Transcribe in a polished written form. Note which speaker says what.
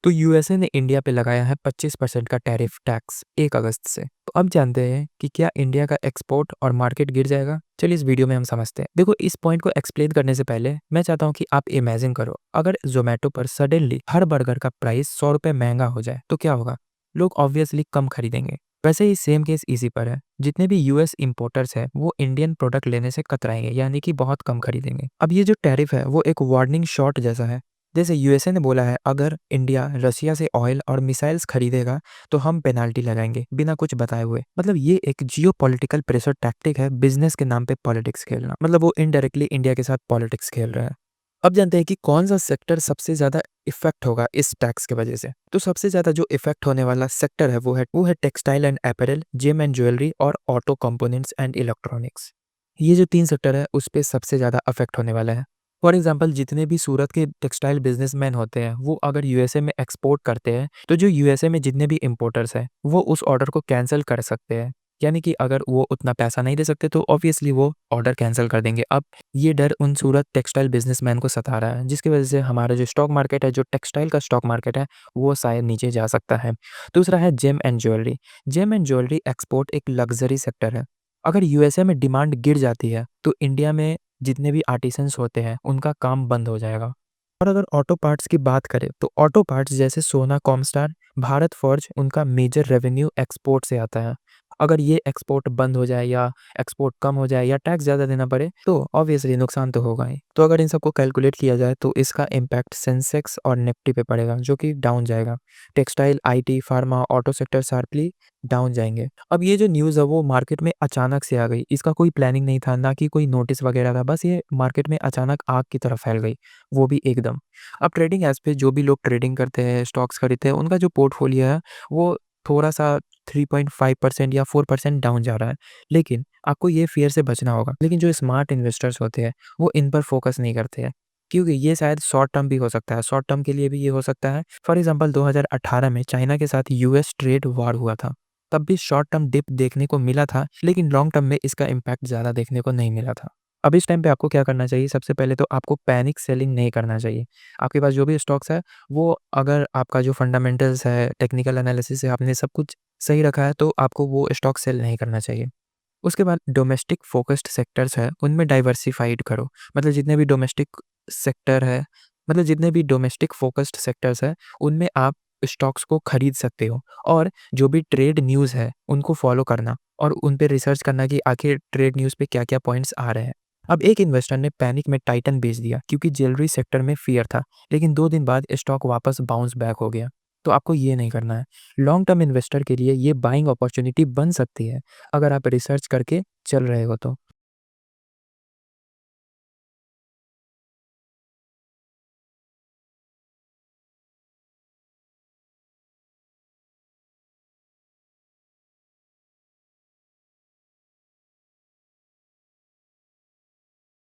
Speaker 1: तो यूएसए ने इंडिया पे लगाया है 25% का टैरिफ टैक्स 1 अगस्त से। तो अब जानते हैं कि क्या इंडिया का एक्सपोर्ट और मार्केट गिर जाएगा? चलिए इस वीडियो में हम समझते हैं। देखो, इस पॉइंट को एक्सप्लेन करने से पहले मैं चाहता हूँ कि आप इमेजिन करो, अगर ज़ोमैटो पर सडनली हर बर्गर का प्राइस ₹100 महँगा हो जाए तो क्या होगा? लोग ऑब्वियसली कम खरीदेंगे। वैसे ही सेम केस इजी पर है। जितने भी यूएस इंपोर्टर्स हैं वो इंडियन प्रोडक्ट लेने से कतराएंगे, यानी कि बहुत कम खरीदेंगे। अब ये जो टैरिफ है वो एक वार्निंग शॉट जैसा है। जैसे यूएसए ने बोला है, अगर इंडिया रशिया से ऑयल और मिसाइल्स खरीदेगा तो हम पेनाल्टी लगाएंगे बिना कुछ बताए हुए। मतलब ये एक जियोपॉलिटिकल प्रेशर टैक्टिक है, बिजनेस के नाम पे पॉलिटिक्स खेलना। मतलब वो इनडायरेक्टली इंडिया के साथ पॉलिटिक्स खेल रहा है। अब जानते हैं कि कौन सा सेक्टर सबसे ज्यादा इफेक्ट होगा इस टैक्स की वजह से। तो सबसे ज्यादा जो इफेक्ट होने वाला सेक्टर है वो है textile and apparel, gem and jewellery और ऑटो कंपोनेंट्स एंड इलेक्ट्रॉनिक्स। ये जो 3 सेक्टर है उस पे सबसे ज़्यादा अफ़ेक्ट होने वाला है। फॉर एग्ज़ाम्पल, जितने भी सूरत के टेक्सटाइल बिज़नेसमैन होते हैं, वो अगर यूएसए में एक्सपोर्ट करते हैं, तो जो यूएसए में जितने भी इम्पोर्टर्स हैं, वो उस ऑर्डर को कैंसल कर सकते हैं। यानी कि अगर वो उतना पैसा नहीं दे सकते तो ऑब्वियसली वो ऑर्डर कैंसल कर देंगे। अब ये डर उन सूरत टेक्सटाइल बिज़नेसमैन को सता रहा है, जिसकी वज़ह से हमारा जो स्टॉक मार्केट है, जो टेक्सटाइल का स्टॉक मार्केट है, वो शायद नीचे जा सकता है। दूसरा है gem and jewellery. Gem and jewellery export एक लग्ज़री सेक्टर है। अगर यूएसए में डिमांड गिर जाती है तो इंडिया में जितने भी आर्टिसंस होते हैं उनका काम बंद हो जाएगा। और अगर ऑटो पार्ट्स की बात करें तो ऑटो पार्ट्स जैसे सोना कॉमस्टार, भारत फोर्ज, उनका मेजर रेवेन्यू एक्सपोर्ट से आता है। अगर ये एक्सपोर्ट बंद हो जाए या एक्सपोर्ट कम हो जाए या टैक्स ज़्यादा देना पड़े तो ऑब्वियसली नुकसान तो होगा ही। तो अगर इन सबको कैलकुलेट किया जाए तो इसका इम्पैक्ट सेंसेक्स और निफ्टी पे पड़ेगा, जो कि डाउन जाएगा। Textile, IT, pharma, auto sector sharply down जाएंगे। अब ये जो न्यूज़ है वो मार्केट में अचानक से आ गई। इसका कोई प्लानिंग नहीं था, ना कि कोई नोटिस वगैरह था। बस ये मार्केट में अचानक आग की तरह फैल गई, वो भी एकदम। अब ट्रेडिंग एज पे जो भी लोग ट्रेडिंग करते हैं, स्टॉक्स खरीदते हैं, उनका जो पोर्टफोलियो है वो थोड़ा-सा 3.5% या 4% डाउन जा रहा है। लेकिन आपको ये फ़ियर से बचना होगा। लेकिन जो स्मार्ट इन्वेस्टर्स होते हैं, वो इन पर फ़ोकस नहीं करते हैं। क्योंकि ये शायद शॉर्ट टर्म भी हो सकता है। शॉर्ट टर्म के लिए भी ये हो सकता है। फॉर एग्ज़ाम्पल, 2018 में चाइना के साथ यूएस ट्रेड वॉर हुआ था। तब भी शॉर्ट टर्म डिप देखने को मिला था, लेकिन लॉन्ग टर्म में इसका इम्पैक्ट ज़्यादा देखने को नहीं मिला था। अब इस टाइम पे आपको क्या करना चाहिए? सबसे पहले तो आपको पैनिक सेलिंग नहीं करना चाहिए। आपके पास जो भी स्टॉक्स है, वो अगर आपका जो फंडामेंटल्स है, टेक्निकल एनालिसिस है, आपने सब कुछ सही रखा है, तो आपको वो स्टॉक सेल नहीं करना चाहिए। उसके बाद डोमेस्टिक फ़ोकस्ड सेक्टर्स है, उनमें डाइवर्सिफ़ाइड करो। मतलब जितने भी डोमेस्टिक सेक्टर है, मतलब जितने भी डोमेस्टिक फ़ोकस्ड सेक्टर्स हैं, उनमें आप स्टॉक्स को खरीद सकते हो। और जो भी ट्रेड न्यूज़ है, उनको फ़ॉलो करना और उन पे रिसर्च करना कि आखिर ट्रेड न्यूज़ पे क्या-क्या पॉइंट्स आ रहे हैं। अब एक इन्वेस्टर ने पैनिक में टाइटन बेच दिया क्योंकि ज्वेलरी सेक्टर में फ़ियर था, लेकिन 2 दिन बाद स्टॉक वापस बाउंस बैक हो गया। तो आपको ये नहीं करना है। लॉन्ग टर्म इन्वेस्टर के लिए ये बाइंग अपॉर्च्युनिटी बन सकती है, अगर आप रिसर्च करके चल रहे हो तो।